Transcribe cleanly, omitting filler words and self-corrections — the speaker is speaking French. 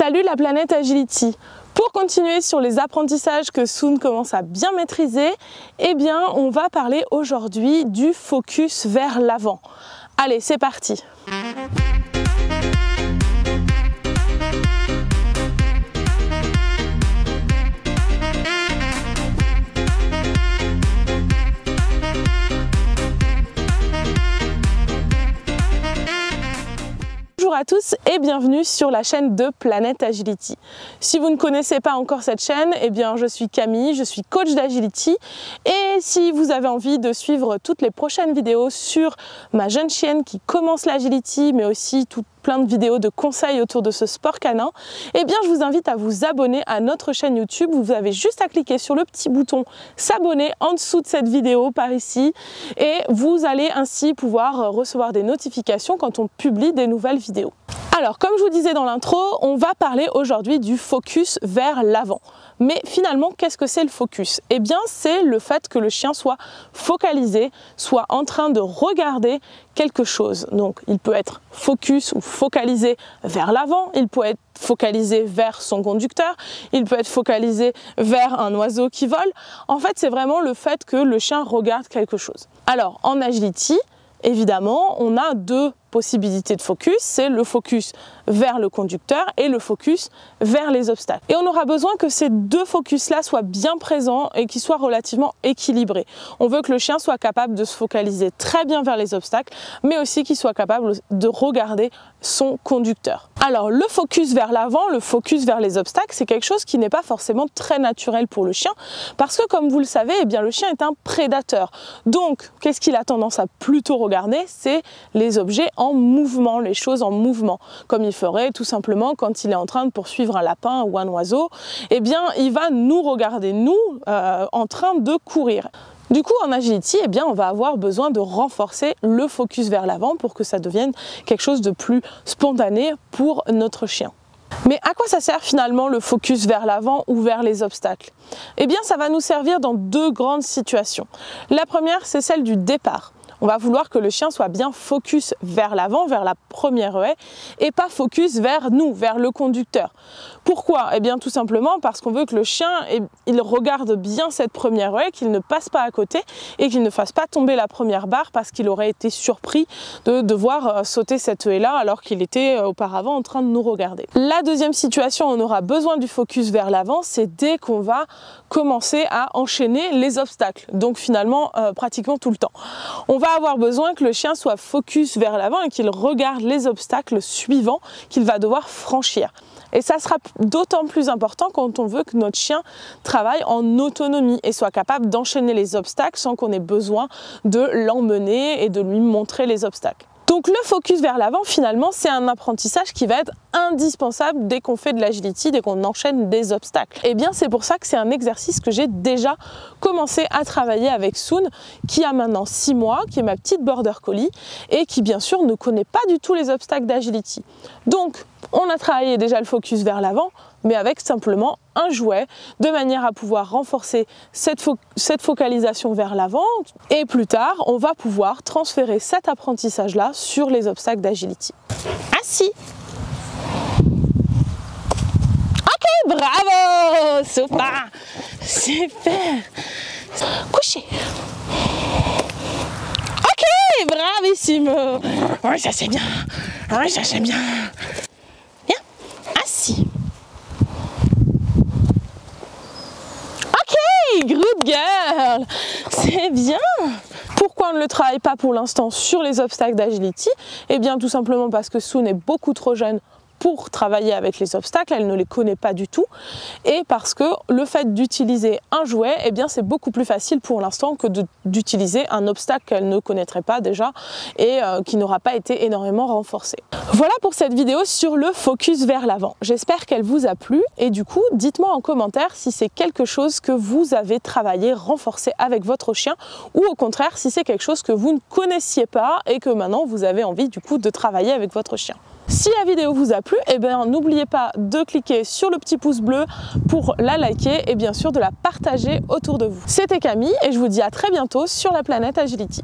Salut la planète Agility! Pour continuer sur les apprentissages que Soon commence à bien maîtriser, eh bien on va parler aujourd'hui du focus vers l'avant. Allez, c'est parti! Bonjour à tous et bienvenue sur la chaîne de Planète Agility. Si vous ne connaissez pas encore cette chaîne, eh bien je suis Camille, je suis coach d'Agility et si vous avez envie de suivre toutes les prochaines vidéos sur ma jeune chienne qui commence l'Agility, mais aussi plein de vidéos de conseils autour de ce sport canin, eh bien je vous invite à vous abonner à notre chaîne YouTube. Vous avez juste à cliquer sur le petit bouton s'abonner en dessous de cette vidéo par ici et vous allez ainsi pouvoir recevoir des notifications quand on publie des nouvelles vidéos. Alors comme je vous disais dans l'intro, on va parler aujourd'hui du focus vers l'avant. Mais finalement, qu'est-ce que c'est le focus? Eh bien, c'est le fait que le chien soit focalisé, soit en train de regarder quelque chose. Donc, il peut être focus ou focalisé vers l'avant, il peut être focalisé vers son conducteur, il peut être focalisé vers un oiseau qui vole. En fait, c'est vraiment le fait que le chien regarde quelque chose. Alors, en agility, évidemment, on a deux possibilités de focus, c'est le focus vers le conducteur et le focus vers les obstacles. Et on aura besoin que ces deux focus-là soient bien présents et qu'ils soient relativement équilibrés. On veut que le chien soit capable de se focaliser très bien vers les obstacles, mais aussi qu'il soit capable de regarder son conducteur. Alors le focus vers l'avant, le focus vers les obstacles, c'est quelque chose qui n'est pas forcément très naturel pour le chien, parce que comme vous le savez, eh bien, le chien est un prédateur. Donc qu'est-ce qu'il a tendance à plutôt regarder? C'est les objets en mouvement, les choses en mouvement, comme il ferait tout simplement quand il est en train de poursuivre un lapin ou un oiseau. Eh bien, il va nous regarder, nous, en train de courir. Du coup, en agility, eh bien, on va avoir besoin de renforcer le focus vers l'avant pour que ça devienne quelque chose de plus spontané pour notre chien. Mais à quoi ça sert finalement le focus vers l'avant ou vers les obstacles? Eh bien, ça va nous servir dans deux grandes situations. La première, c'est celle du départ. On va vouloir que le chien soit bien focus vers l'avant, vers la première haie, et pas focus vers nous, vers le conducteur. Pourquoi? Eh bien tout simplement parce qu'on veut que le chien, il regarde bien cette première haie, qu'il ne passe pas à côté et qu'il ne fasse pas tomber la première barre parce qu'il aurait été surpris de devoir sauter cette haie-là alors qu'il était auparavant en train de nous regarder. La deuxième situation, on aura besoin du focus vers l'avant, c'est dès qu'on va commencer à enchaîner les obstacles, donc finalement pratiquement tout le temps. On va avoir besoin que le chien soit focus vers l'avant et qu'il regarde les obstacles suivants qu'il va devoir franchir. Et ça sera d'autant plus important quand on veut que notre chien travaille en autonomie et soit capable d'enchaîner les obstacles sans qu'on ait besoin de l'emmener et de lui montrer les obstacles. Donc le focus vers l'avant, finalement, c'est un apprentissage qui va être indispensable dès qu'on fait de l'agility, dès qu'on enchaîne des obstacles. Et bien c'est pour ça que c'est un exercice que j'ai déjà commencé à travailler avec Soon, qui a maintenant 6 mois, qui est ma petite border collie et qui bien sûr ne connaît pas du tout les obstacles d'agility. Donc on a travaillé déjà le focus vers l'avant, mais avec simplement un jouet, de manière à pouvoir renforcer cette focalisation vers l'avant. Et plus tard, on va pouvoir transférer cet apprentissage-là sur les obstacles d'agility. Assis. Ok, bravo, super, super. Couché. Ok, bravissimo. Oui, ça c'est bien. Oui, ça c'est bien. Bien, assis. Good girl, c'est bien. Pourquoi on ne le travaille pas pour l'instant sur les obstacles d'agility? Eh bien tout simplement parce que Soon est beaucoup trop jeune pour travailler avec les obstacles, elle ne les connaît pas du tout, et parce que le fait d'utiliser un jouet, eh bien c'est beaucoup plus facile pour l'instant que d'utiliser un obstacle qu'elle ne connaîtrait pas déjà et qui n'aura pas été énormément renforcé. Voilà pour cette vidéo sur le focus vers l'avant. J'espère qu'elle vous a plu et du coup dites-moi en commentaire si c'est quelque chose que vous avez travaillé, renforcé avec votre chien, ou au contraire si c'est quelque chose que vous ne connaissiez pas et que maintenant vous avez envie du coup de travailler avec votre chien. Si la vidéo vous a plu, eh bien n'oubliez pas de cliquer sur le petit pouce bleu pour la liker et bien sûr de la partager autour de vous. C'était Camille et je vous dis à très bientôt sur la planète Agility.